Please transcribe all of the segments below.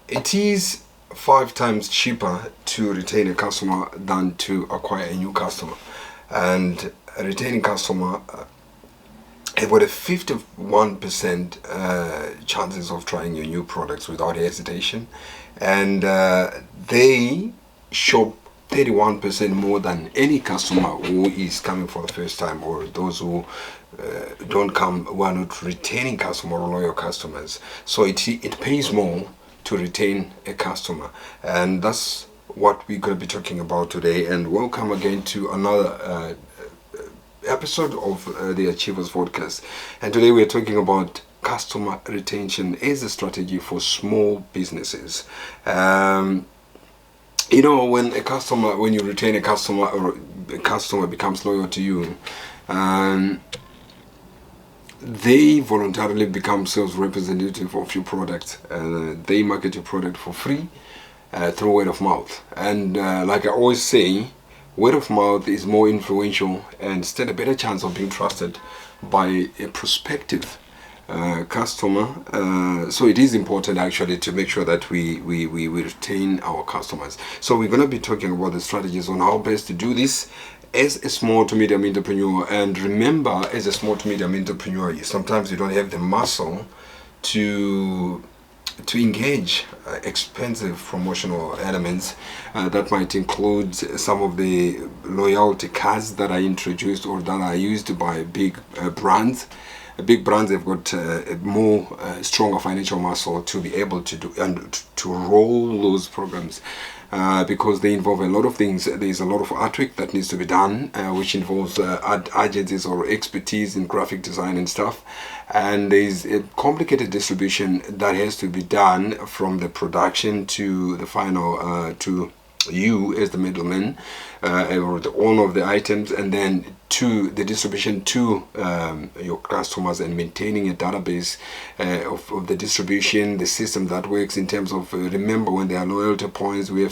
It is 5 times cheaper to retain a customer than to acquire a new customer. And a retaining customer have got a 51% chances of trying your new products without hesitation. And they shop 31% more than any customer who is coming for the first time, or those who who are not retaining customer or loyal customers. So it pays more to retain a customer, and that's what we're going to be talking about today. And welcome again to another episode of the Achievers Podcast. And today we're talking about customer retention as a strategy for small businesses. When you retain a customer, or a customer becomes loyal to you, they voluntarily become sales representative of your product. They market your product for free through word of mouth. And like I always say, word of mouth is more influential and stand a better chance of being trusted by a prospective customer. So it is important actually to make sure that we retain our customers. So we're going to be talking about the strategies on how best to do this as a small to medium entrepreneur. And remember, as a small to medium entrepreneur, sometimes you don't have the muscle to engage expensive promotional elements that might include some of the loyalty cards that are introduced or that are used by big brands. Big brands have got more stronger financial muscle to be able to do and to roll those programs because they involve a lot of things. There's a lot of artwork that needs to be done, which involves agencies or expertise in graphic design and stuff. And there's a complicated distribution that has to be done from the production to the final to you as the middleman or the owner of the items, and then to the distribution to your customers, and maintaining a database of the distribution, the system that works in terms of remember, when there are loyalty points, we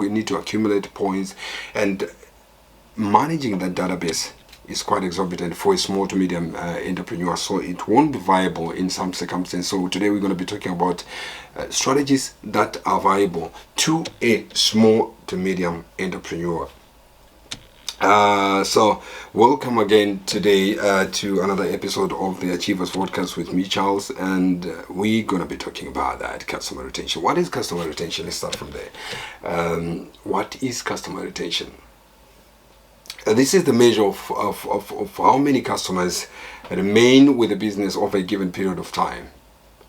need to accumulate points, and managing that database is quite exorbitant for a small to medium entrepreneur, so it won't be viable in some circumstances. So today we're going to be talking about strategies that are viable to a small to medium entrepreneur. So welcome again today to another episode of the Achievers Podcast with me, Charles, and we're going to be talking about that customer retention. What is customer retention? Let's start from there. What is customer retention? This is the measure of how many customers remain with the business over a given period of time.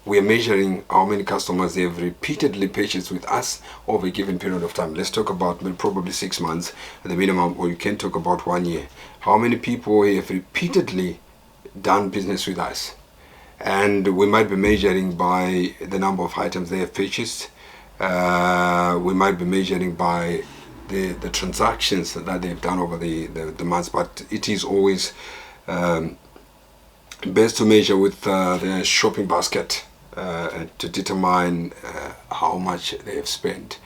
We are measuring how many customers have repeatedly purchased with us over a given period of time. Let's talk about probably 6 months at the minimum, or you can talk about 1 year. How many people have repeatedly done business with us? And we might be measuring by the number of items they have purchased. We might be measuring by the transactions that they've done over the months, but it is always best to measure with their shopping basket to determine how much they have spent.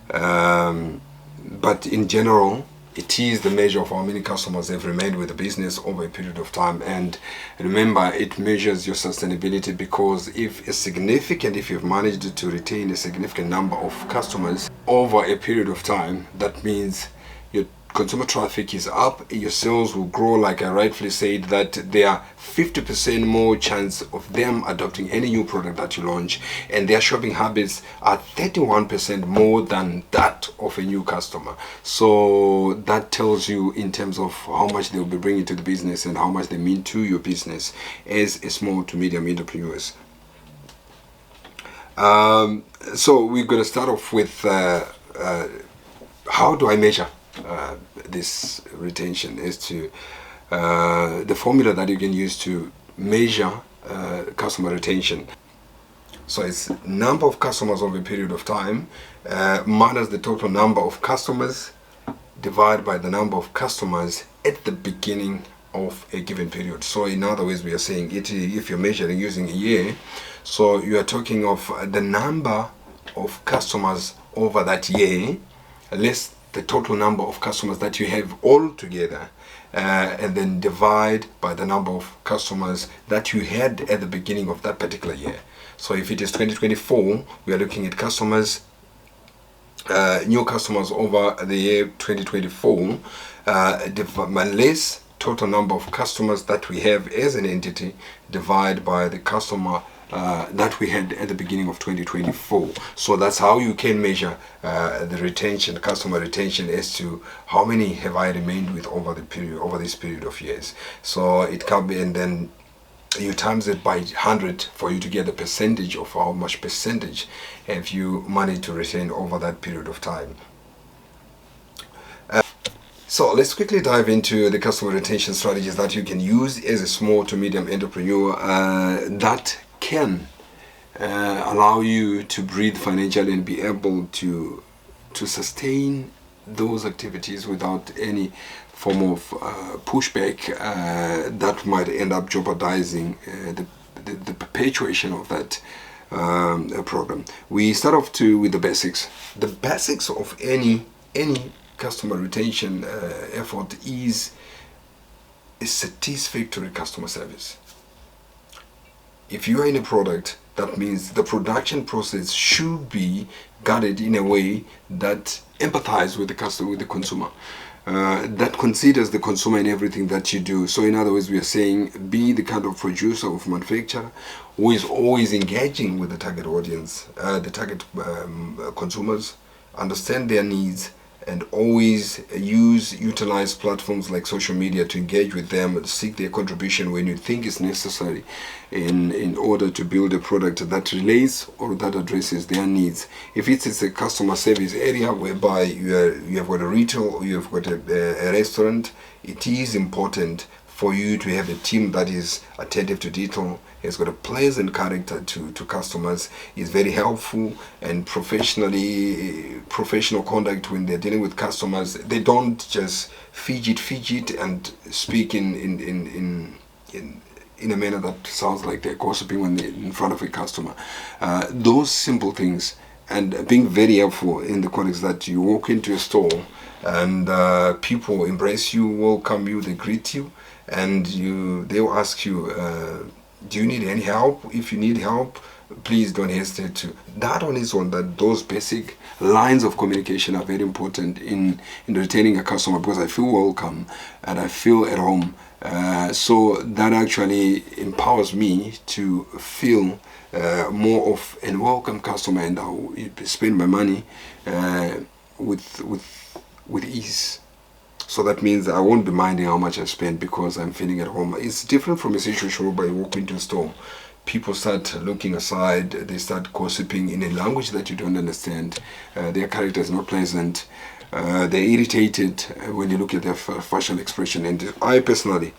But in general, it is the measure of how many customers have remained with the business over a period of time. And remember, it measures your sustainability, because if you've managed to retain a significant number of customers over a period of time, that means your consumer traffic is up, your sales will grow. Like I rightfully said, that there are 50% more chance of them adopting any new product that you launch, and their shopping habits are 31% more than that of a new customer. So that tells you in terms of how much they'll be bringing to the business and how much they mean to your business as a small to medium entrepreneurs. So we're going to start off with how do I measure this retention? Is to the formula that you can use to measure customer retention. So it's number of customers over a period of time minus the total number of customers divided by the number of customers at the beginning of a given period. So in other words, we are saying if you're measuring using a year, so you are talking of the number of customers over that year less the total number of customers that you have all together, and then divide by the number of customers that you had at the beginning of that particular year. So if it is 2024, we are looking at customers, new customers over the year 2024, less total number of customers that we have as an entity divide by the customer that we had at the beginning of 2024. So that's how you can measure the retention, customer retention, as to how many have I remained with over this period of years. So it can be, and then you times it by 100 for you to get the percentage of how much percentage have you managed to retain over that period of time. So let's quickly dive into the customer retention strategies that you can use as a small to medium entrepreneur that can allow you to breathe financially and be able to sustain those activities without any form of pushback that might end up jeopardizing the perpetuation of that program. We start off with the basics. The basics of any customer retention effort is a satisfactory customer service. If you are in a product, that means the production process should be guided in a way that empathizes with the customer, with the consumer, that considers the consumer in everything that you do. So in other words, we are saying be the kind of producer or manufacturer who is always engaging with the target audience, the target consumers, understand their needs, and always utilize platforms like social media to engage with them, seek their contribution when you think is necessary in order to build a product that relates or that addresses their needs. If it's a customer service area whereby you have got a retail or you have got a restaurant, it is important for you to have a team that is attentive to detail, has got a pleasant character to customers, is very helpful, and professional conduct when they're dealing with customers. They don't just fidget and speak in a manner that sounds like they're gossiping when they're in front of a customer. Those simple things, and being very helpful in the context that you walk into a store and people embrace you, welcome you, they greet you, and they'll ask you, do you need any help? If you need help, please don't hesitate to. That on its own, that those basic lines of communication are very important in retaining a customer, because I feel welcome and I feel at home. So that actually empowers me to feel more of a welcome customer, and I'll spend my money with ease. So that means I won't be minding how much I spend because I'm feeling at home. It's different from a situation where you walk into a store, people start looking aside, they start gossiping in a language that you don't understand. Their character is not pleasant. They're irritated when you look at their facial expression. And I personally,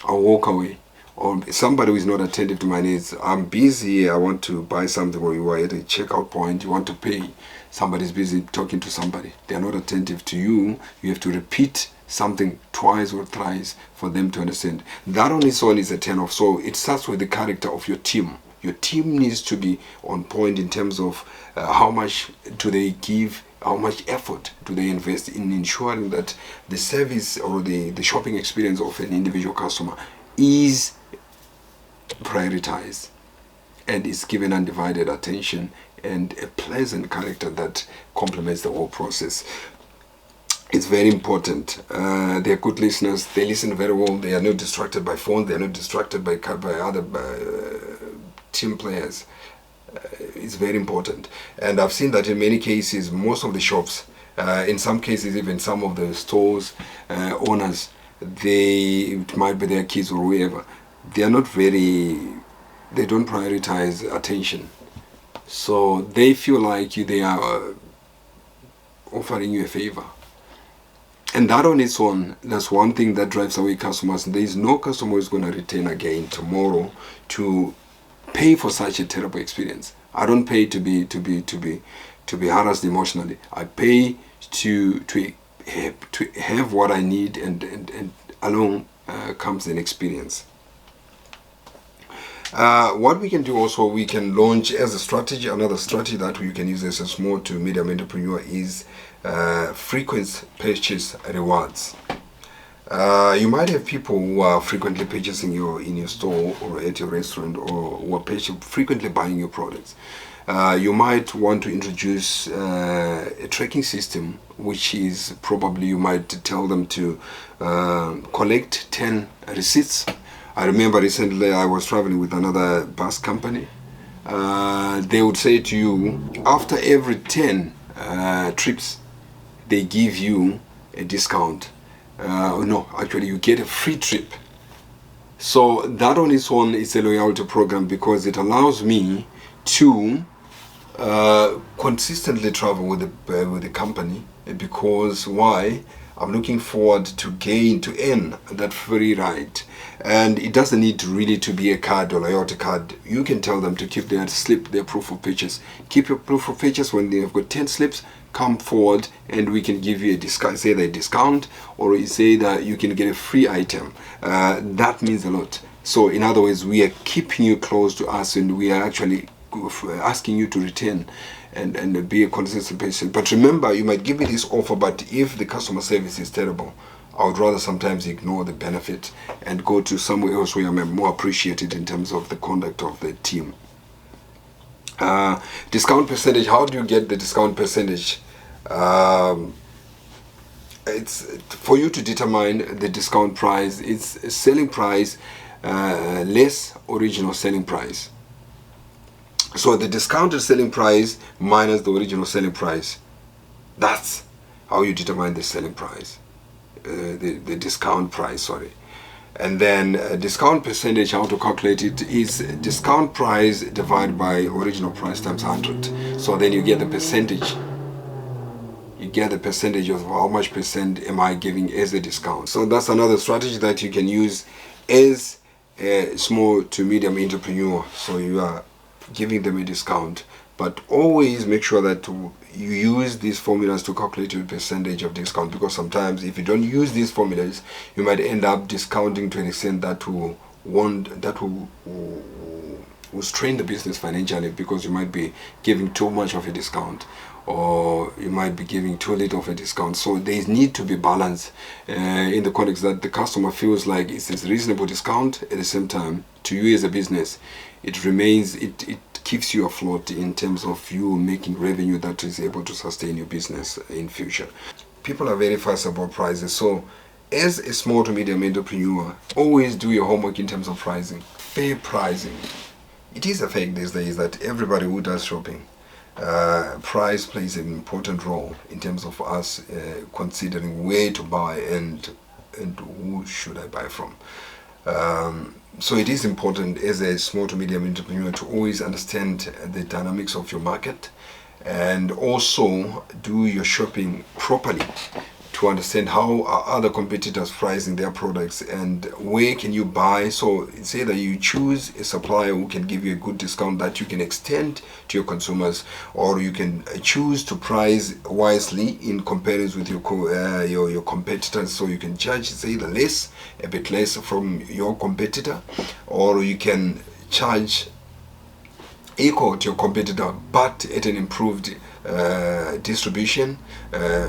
I'll walk away. Or somebody who is not attentive to my needs. I'm busy, I want to buy something, or you are at a checkout point, you want to pay. Somebody's busy talking to somebody. They are not attentive to you. You have to repeat something twice or thrice for them to understand. That on its own is a turn off. So it starts with the character of your team. Your team needs to be on point in terms of how much do they give, how much effort do they invest in ensuring that the service or the shopping experience of an individual customer is prioritized and is given undivided attention and a pleasant character that complements the whole process. It's very important. They are good listeners. They listen very well. They are not distracted by phones. They are not distracted by other team players. It's very important. And I've seen that in many cases, most of the shops, in some cases even some of the stores owners, it might be their kids or whoever, they don't prioritize attention. So they feel like they are offering you a favor. And that on its own, that's one thing that drives away customers. There is no customer who is going to return again tomorrow to pay for such a terrible experience. I don't pay to be harassed emotionally. I pay to have what I need, and along comes an experience. What we can do also, we can launch as a strategy. Another strategy that we can use as a small to medium entrepreneur is frequent purchase rewards. You might have people who are frequently purchasing in your store or at your restaurant, or who are frequently buying your products. You might want to introduce a tracking system, which is probably, you might tell them to collect 10 receipts. I remember recently I was traveling with another bus company. They would say to you, after every 10 trips, they give you a discount. No, actually you get a free trip. So that on its own is a loyalty program, because it allows me to consistently travel with the company. Because why? I'm looking forward to earn that free ride. And it doesn't need to be a card or loyalty card. You can tell them to keep their slip, their proof of purchase. Keep your proof of purchase. When they've got 10 slips, come forward and we can give you a discount, say a discount, or you say that you can get a free item. That means a lot. So in other words, we are keeping you close to us, and we are actually asking you to return and be a consistent patient. But remember, you might give me this offer, but if the customer service is terrible, I would rather sometimes ignore the benefit and go to somewhere else where I'm more appreciated in terms of the conduct of the team. Discount percentage. How do you get the discount percentage? It's for you to determine the discount price. It's selling price less original selling price. So the discounted selling price minus the original selling price. That's how you determine the selling price, the discount price, sorry. And then discount percentage, how to calculate it is discount price divided by original price times 100. So then you get the percentage. You get the percentage of how much percent am I giving as a discount. So that's another strategy that you can use as a small to medium entrepreneur. So you are giving them a discount, but always make sure that you use these formulas to calculate your percentage of discount, because sometimes if you don't use these formulas, you might end up discounting to an extent that will strain the business financially, because you might be giving too much of a discount, or you might be giving too little of a discount. So there need to be balance in the context that the customer feels like it's a reasonable discount. At the same time, to you as a business, it keeps you afloat in terms of you making revenue that is able to sustain your business in future. People are very fussy about prices. So as a small to medium entrepreneur, always do your homework in terms of pricing. Fair pricing. It is a fact these days that everybody who does shopping, price plays an important role in terms of us considering where to buy and who should I buy from. So it is important as a small to medium entrepreneur to always understand the dynamics of your market, and also do your shopping properly to understand how are other competitors pricing their products and where can you buy. So it's either you choose a supplier who can give you a good discount that you can extend to your consumers, or you can choose to price wisely in comparison with your competitors. So you can charge, say, a bit less from your competitor, or you can charge equal to your competitor but at an improved distribution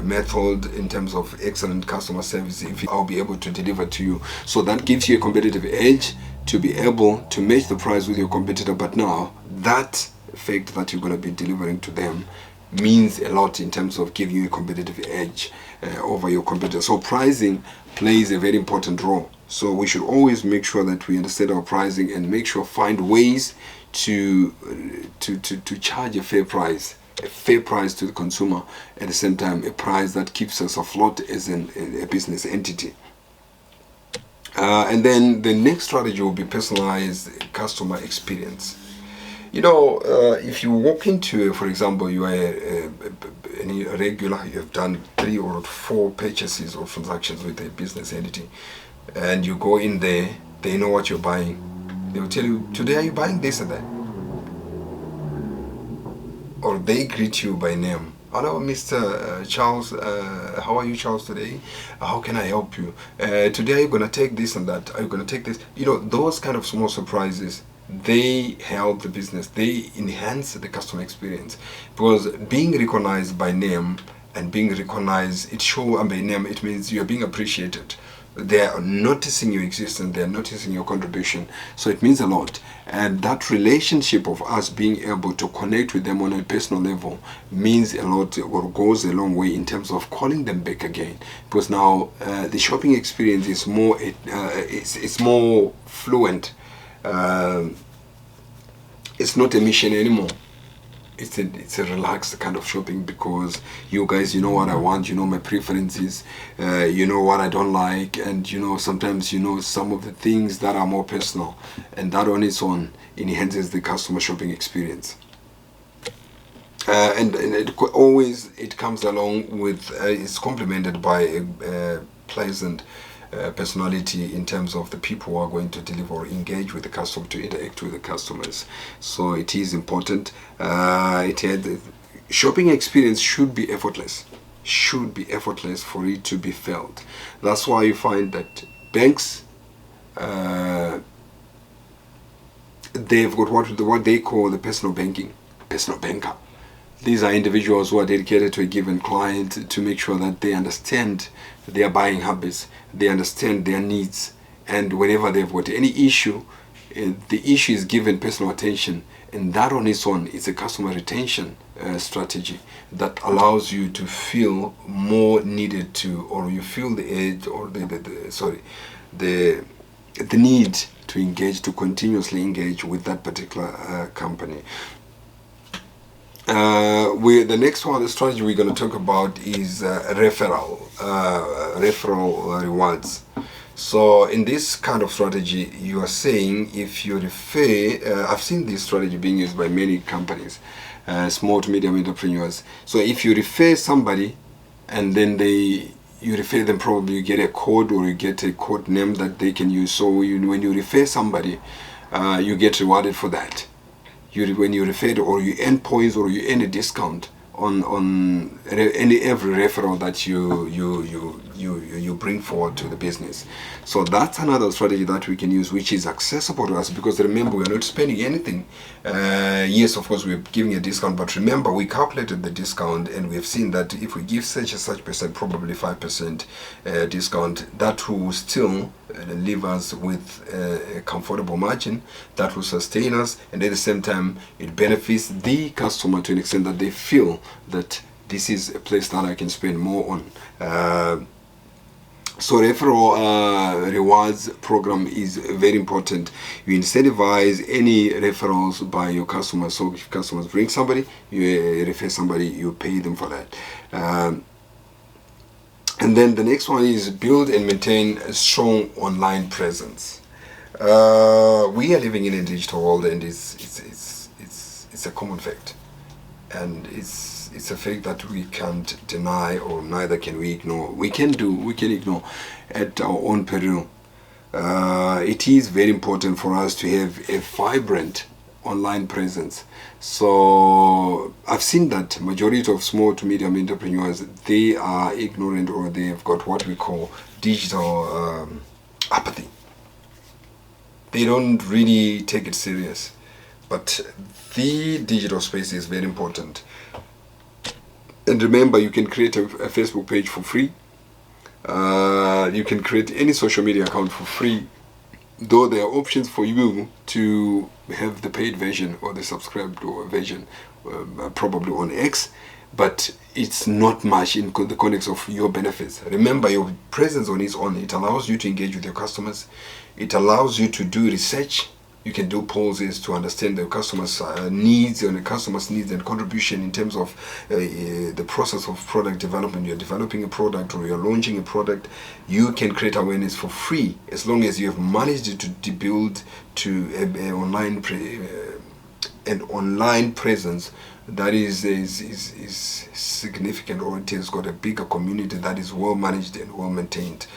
method in terms of excellent customer service. If I'll be able to deliver to you, so that gives you a competitive edge to be able to match the price with your competitor. But now that fact that you're going to be delivering to them means a lot in terms of giving you a competitive edge over your competitor. So pricing plays a very important role. So we should always make sure that we understand our pricing and find ways to charge a fair price to the consumer, at the same time a price that keeps us afloat as a business entity. And then the next strategy will be personalized customer experience. If you walk into, for example, you are a regular, you have done 3 or 4 purchases or transactions with a business entity, and you go in there, they know what you're buying. They will tell you, today are you buying this and that? Or they greet you by name. Hello, Mr. Charles. How are you, Charles, today? How can I help you? Today, are you going to take this and that? Are you going to take this? Those kind of small surprises, they help the business. They enhance the customer experience. Because being recognized by name and being recognized, by name, it means you're being appreciated. They are noticing your existence, they are noticing your contribution. So it means a lot. And that relationship of us being able to connect with them on a personal level means a lot, or goes a long way in terms of calling them back again. Because now the shopping experience is more, it's more fluent. It's not a mission anymore. It's a relaxed kind of shopping, because you guys, you know what I want, you know my preferences, you know what I don't like, and you know sometimes you know some of the things that are more personal, and that on its own enhances the customer shopping experience. And it comes along with it's complemented by a pleasant personality in terms of the people who are going to deliver or engage with the customer, to interact with the customers. So it is important. Shopping experience should be effortless. Should be effortless for it to be felt. That's why you find that banks, they've got what they call the personal banker. These are individuals who are dedicated to a given client to make sure that they understand their buying habits, they understand their needs, and whenever they've got any issue, the issue is given personal attention, and that on its own is a customer retention strategy that allows you to feel more needed to, or you feel the edge, or the need to engage, to continuously engage with that particular company. The next one, the strategy we're going to talk about is referral rewards. So in this kind of strategy, you are saying if you refer, I've seen this strategy being used by many companies, small to medium entrepreneurs. So if you refer somebody, and then you refer them, probably you get a code, or you get a code name that they can use. So when you refer somebody, you get rewarded for that. When you refer, or you earn points, or you earn a discount on every referral that you bring forward to the business. So that's another strategy that we can use, which is accessible to us, because remember, we're not spending anything. Yes, of course, we're giving a discount, but remember, we calculated the discount, and we have seen that if we give such and such percent, probably 5% discount, that will still leave us with a comfortable margin that will sustain us, and at the same time it benefits the customer to an extent that they feel that this is a place that I can spend more on. So referral rewards program is very important. You incentivize any referrals by your customers. So if customers bring somebody, you refer somebody, you pay them for that. And then the next one is build and maintain a strong online presence. We are living in a digital world, and it's a common fact, and it's a fact that we can't deny, or neither can we ignore. We can ignore at our own peril. It is very important for us to have a vibrant online presence. So I've seen that majority of small to medium entrepreneurs, they are ignorant, or they've got what we call digital apathy. They don't really take it serious. But the digital space is very important. And remember, you can create a Facebook page for free. You can create any social media account for free, though there are options for you to have the paid version or the subscribed version, probably on X, but it's not much in the context of your benefits. Remember, your presence on its own, it allows you to engage with your customers. It allows you to do research. You can do polls to understand the customers' needs, and the customers' needs and contribution in terms of the process of product development. You're developing a product, or you're launching a product. You can create awareness for free, as long as you have managed to build to an online presence that is significant, or it has got a bigger community that is well managed and well maintained.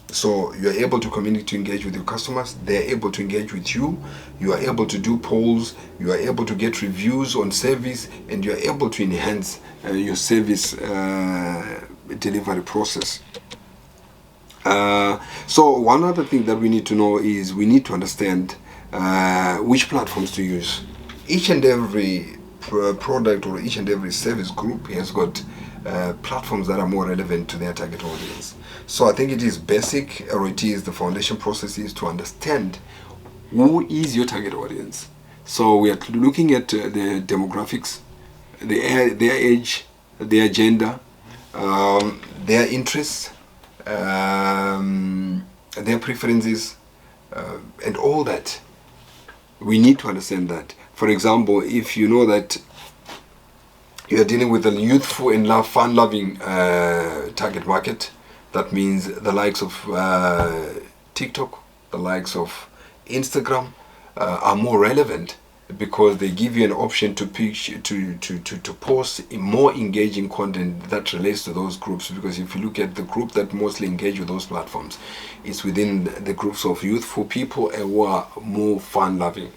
So you are able to communicate, to engage with your customers. They are able to engage with you. You are able to do polls. You are able to get reviews on service, and you are able to enhance your service delivery process. So one other thing that we need to know is we need to understand which platforms to use. Each and every product or each and every service group has got platforms that are more relevant to their target audience. So I think it is basic, or it is the foundation process, is to understand who is your target audience. So we are looking at the demographics, their age, their gender, their interests, their preferences, and all that. We need to understand that. For example, if you know that you are dealing with a youthful and fun-loving target market, that means the likes of TikTok, the likes of Instagram are more relevant, because they give you an option to post more engaging content that relates to those groups. Because if you look at the group that mostly engage with those platforms, it's within the groups of youthful people who are more fun-loving.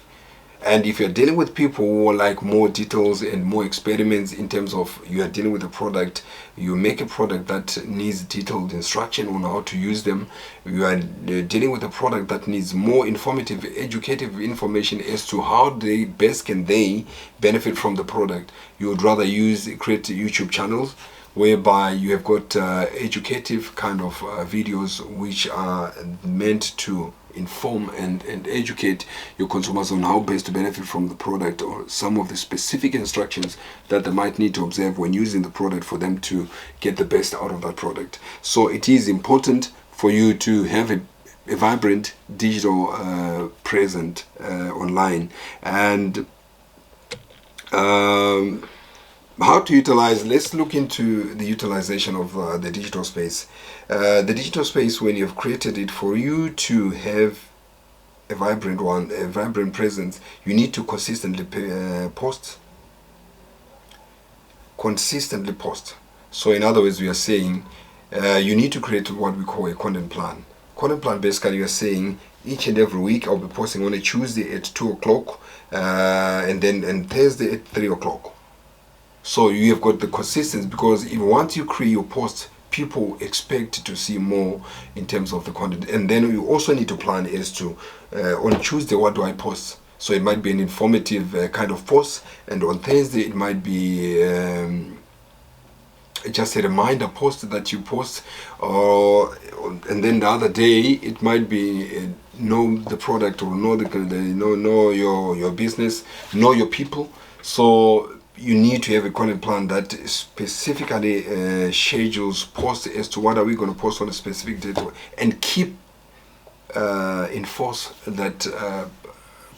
And if you're dealing with people who like more details and more experiments, in terms of you are dealing with a product, you make a product that needs detailed instruction on how to use them. You are dealing with a product that needs more informative, educative information as to how they best can they benefit from the product. You would rather create YouTube channels whereby you have got educative kind of videos which are meant to inform and educate your consumers on how best to benefit from the product, or some of the specific instructions that they might need to observe when using the product for them to get the best out of that product. So it is important for you to have a vibrant digital presence online. And how to utilize, let's look into the utilization of the digital space. The digital space, when you've created it, for you to have a vibrant presence, you need to consistently post. So in other words, we are saying you need to create what we call a content plan. Content plan, basically, you are saying each and every week I'll be posting on a Tuesday at 2 o'clock and Thursday at 3 o'clock. So you have got the consistency, because once you create your post, people expect to see more in terms of the content. And then you also need to plan as to on Tuesday, what do I post? So it might be an informative kind of post, and on Thursday it might be just a reminder post that you post, and then the other day it might be know the product, or know your business, know your people. So you need to have a content plan that specifically schedules posts as to what are we going to post on a specific date, and keep enforce that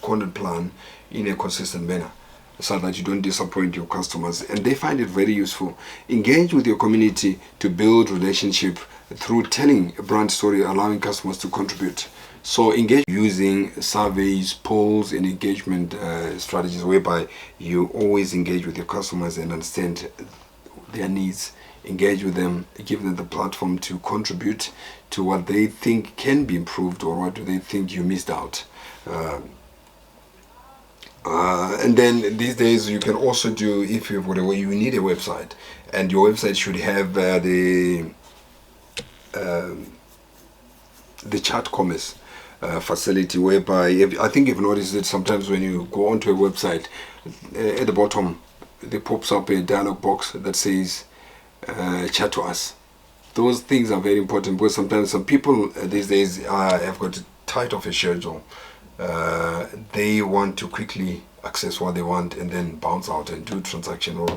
content plan in a consistent manner, so that you don't disappoint your customers and they find it very useful. Engage with your community to build relationship through telling a brand story, allowing customers to contribute. So engage using surveys, polls, and engagement strategies, whereby you always engage with your customers and understand their needs. Engage with them, give them the platform to contribute to what they think can be improved, or what do they think you missed out. And then these days you can also do, if you need a website, and your website should have the chat commerce facility, whereby I think you've noticed that sometimes when you go onto a website, at the bottom there pops up a dialog box that says chat to us. Those things are very important, because sometimes some people these days have got tight of a schedule. They want to quickly access what they want and then bounce out and do transaction, or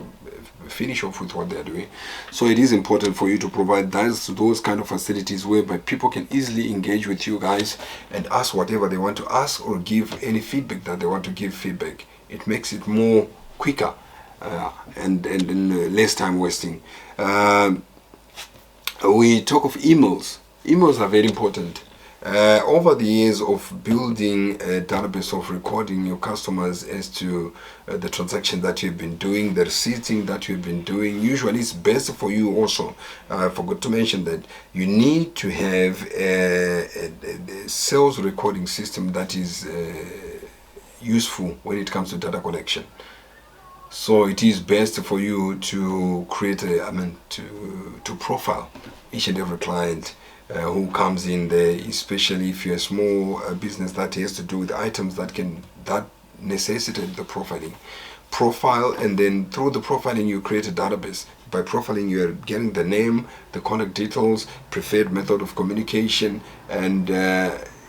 finish off with what they're doing. So it is important for you to provide those kind of facilities whereby people can easily engage with you guys and ask whatever they want to ask, or give any feedback that they want to give feedback. It makes it more quicker and less time wasting. We talk of emails. Emails are very important. Over the years of building a database of recording your customers as to the transaction that you've been doing, the receipting that you've been doing, usually it's best for you also, I forgot to mention that you need to have a sales recording system that is useful when it comes to data collection. So it is best for you to create to profile each and every client who comes in there, especially if you're a small business that has to do with items that necessitate the profiling. profile, and then through the profiling you create a database. By profiling you are getting the name, the contact details, preferred method of communication, and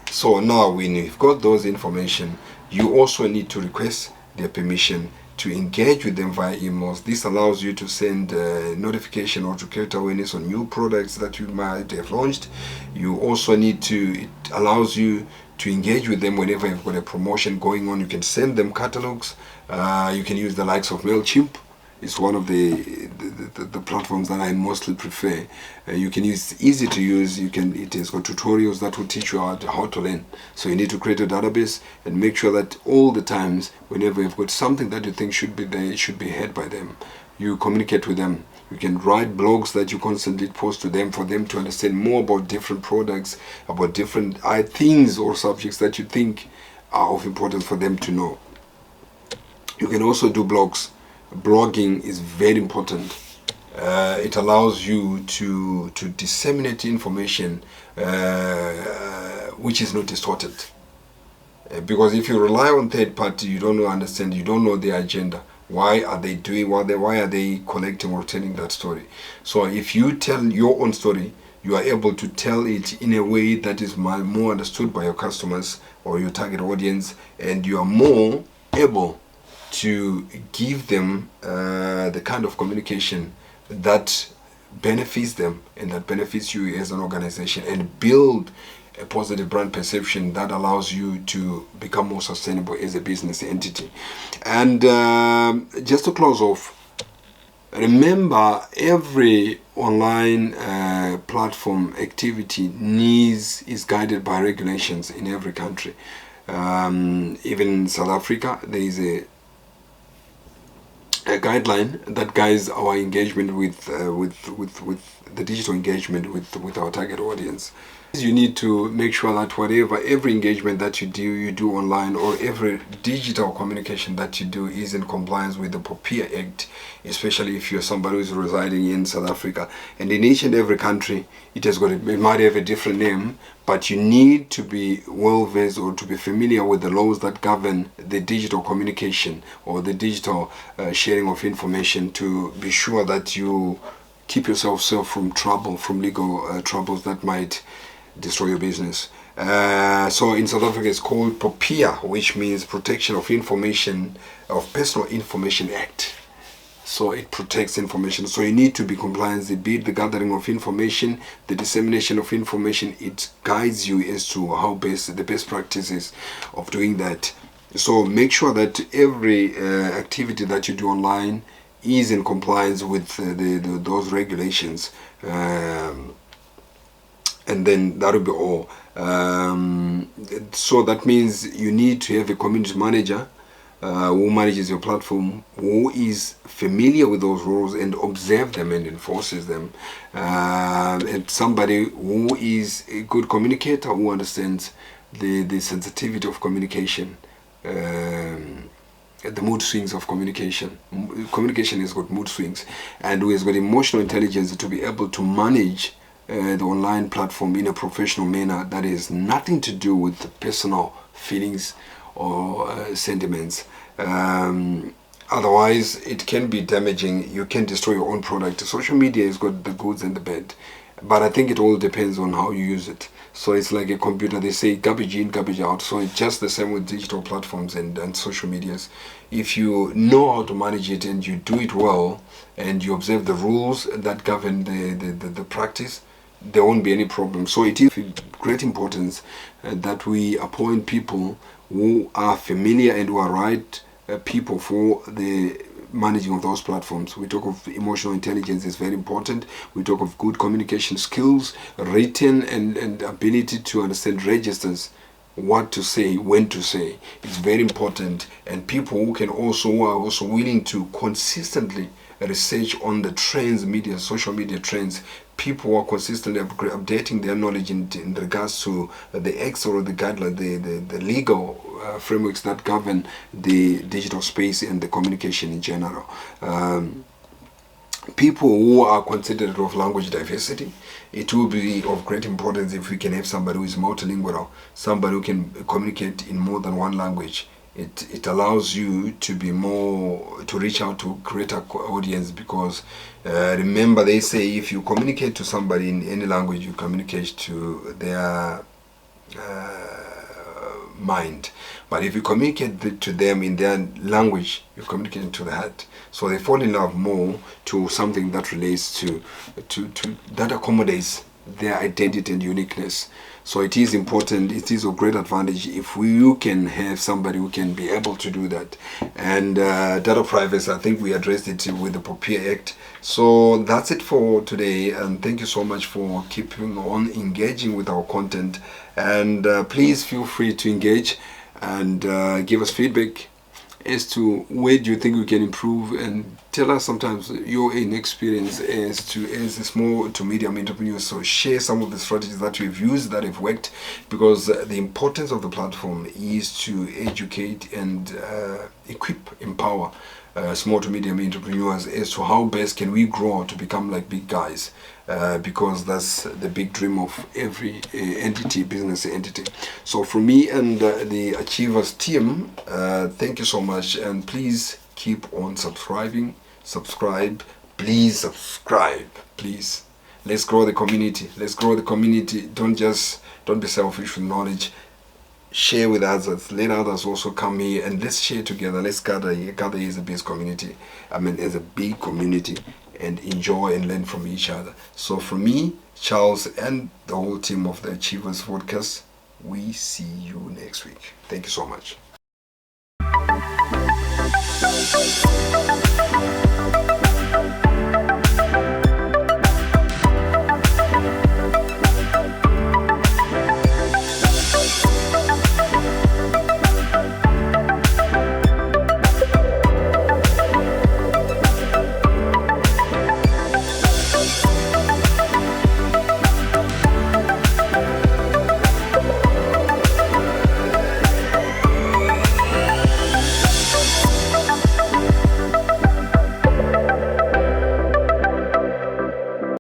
so now when you've got those information, you also need to request their permission to engage with them via emails. This allows you to send notification or to create awareness on new products that you might have launched. You also need to, it allows you to engage with them whenever you've got a promotion going on. You can send them catalogs. You can use the likes of MailChimp. It's one of the platforms that I mostly prefer. You can use, easy to use. You can, it has got tutorials that will teach you how to learn. So you need to create a database and make sure that all the times, whenever you've got something that you think should be there, it should be heard by them, you communicate with them. You can write blogs that you constantly post to them for them to understand more about different products, about different things or subjects that you think are of importance for them to know. You can also do blogs. Blogging is very important. It allows you to disseminate information which is not distorted. Because if you rely on third party, you don't understand, you don't know their agenda. Why are they doing what why are they collecting or telling that story? So if you tell your own story, you are able to tell it in a way that is more understood by your customers or your target audience, and you are more able to give them the kind of communication that benefits them and that benefits you as an organization, and build a positive brand perception that allows you to become more sustainable as a business entity. And just to close off, remember, every online platform activity is guided by regulations in every country. Even in South Africa, there is a guideline that guides our engagement with the digital engagement with our target audience. You need to make sure that every engagement that you do online, or every digital communication that you do, is in compliance with the POPIA Act, especially if you're somebody who's residing in South Africa. And in each and every country, it might have a different name, but you need to be well versed or to be familiar with the laws that govern the digital communication or the digital sharing of information, to be sure that you keep yourself safe from trouble, from legal troubles that might destroy your business. So in South Africa, it's called POPIA, which means Protection of Personal Information Act. So it protects information. So you need to be compliant. Be it the gathering of information, the dissemination of information, it guides you as to how the best practices of doing that. So make sure that every activity that you do online is in compliance with those regulations. And then that will be all. So that means you need to have a community manager who manages your platform, who is familiar with those rules and observe them and enforces them, and somebody who is a good communicator, who understands the sensitivity of communication, the mood swings of communication. Communication has got mood swings, and who has got emotional intelligence to be able to manage the online platform in a professional manner that has nothing to do with personal feelings or sentiments. Otherwise, it can be damaging. You can destroy your own product. Social media has got the goods and the bad, but I think it all depends on how you use it. So it's like a computer. They say garbage in, garbage out. So it's just the same with digital platforms and social medias. If you know how to manage it and you do it well, and you observe the rules that govern the practice, there won't be any problem. So it is of great importance that we appoint people who are familiar and who are right people for the managing of those platforms. We talk of emotional intelligence is very important. We talk of good communication skills, written and ability to understand registers, what to say, when to say. It's very important. And people who are also willing to consistently research on the trends, social media trends. People who are consistently updating their knowledge in regards to the acts or the guidelines, the legal frameworks that govern the digital space and the communication in general. People who are considerate of language diversity. It will be of great importance if we can have somebody who is multilingual, somebody who can communicate in more than one language it allows you to be more, to reach out to greater audience, because remember, they say if you communicate to somebody in any language, you communicate to their mind. But if you communicate to them in their language, you're communicating to the heart. So they fall in love more to something that relates to that accommodates their identity and uniqueness. So it is important, it is a great advantage if you can have somebody who can be able to do that. And data privacy, I think we addressed it with the POPIA Act. So that's it for today, and thank you so much for keeping on engaging with our content. And please feel free to engage and give us feedback as to where do you think we can improve, and tell us sometimes your inexperience as a small to medium entrepreneur. So share some of the strategies that we've used that have worked, because the importance of the platform is to educate and equip, empower small to medium entrepreneurs as to how best can we grow to become like big guys, because that's the big dream of every business entity. So from me and the Achievers team, thank you so much, and please keep on subscribe, please subscribe, please. Let's grow the community. Don't be selfish with knowledge. Share with others, let others also come here, and let's share together. Let's gather as a big community, as a big community, and enjoy and learn from each other. So from me, Charles, and the whole team of the Achievers podcast, we see you next week. Thank you so much.